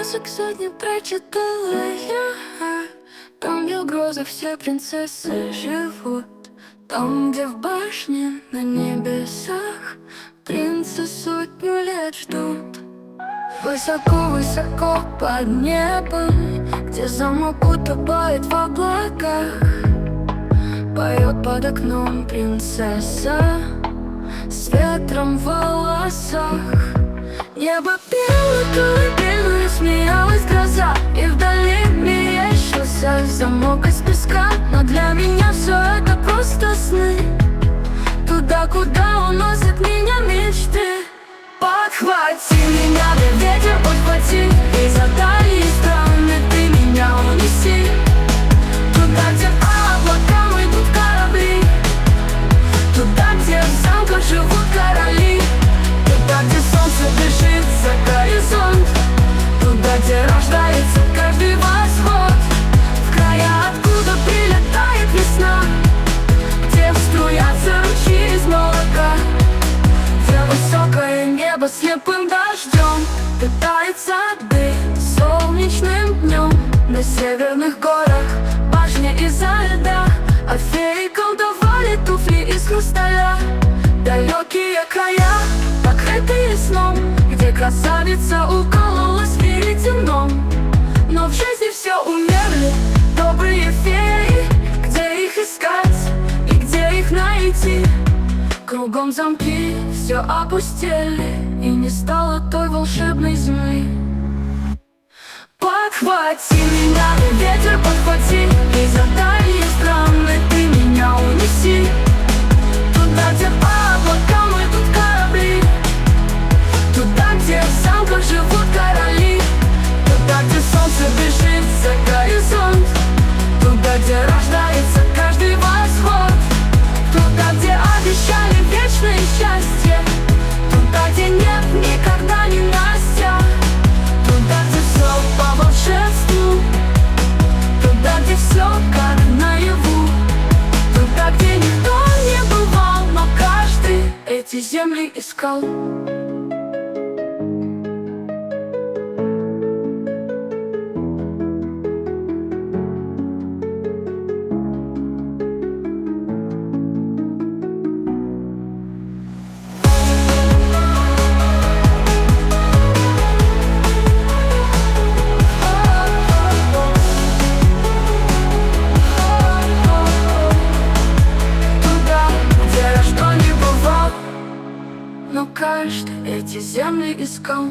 сказок сотни прочитала я. Там, где в грозах все принцессы живут, там, где в башне на небесах принцы сотню лет ждут. Высоко-высоко под небом, где замок утопает в облаках, поет под окном принцесса с ветром в волосах. Небо пело колыбельную, смеялась гроза, и вдали мерещился замок из песка. Но для меня все это просто сны, туда, куда уносят меня мечты. Подхвати меня, да ветер подхвати, и за дальние страны ты меня унеси. Туда, где по облакам идут корабли, туда, где в замках живут короли, туда, где солнце бежит за горизонт, туда, где рождается каждый восход, в края, откуда прилетает весна, где струятся ручьи из молока, где высокое небо слепым дождем питает сады солнечным днем. На северных горах башня изо льда, а феи колдовали туфли из хрусталя. Далекие края, покрытые сном, где красавица укололась веретеном. Но в жизни все умерли добрые феи, где их искать и где их найти? Кругом замки все опустели, и не стало той волшебной земли. Подхвати меня, ветер подхвати, и за дальние страны ты меня унеси. Туда, где по облакам идут корабли, туда, где в замках живут короли, туда, где солнце бежит за горизонт, туда, где рождается каждый восход, туда, где обещали вечное счастье, туда, где нет никогда ненастья, туда, где все по волшебству, туда, где все как наяву, туда, где никто не бывал, но каждый эти земли искал. Но каждый эти земли искал.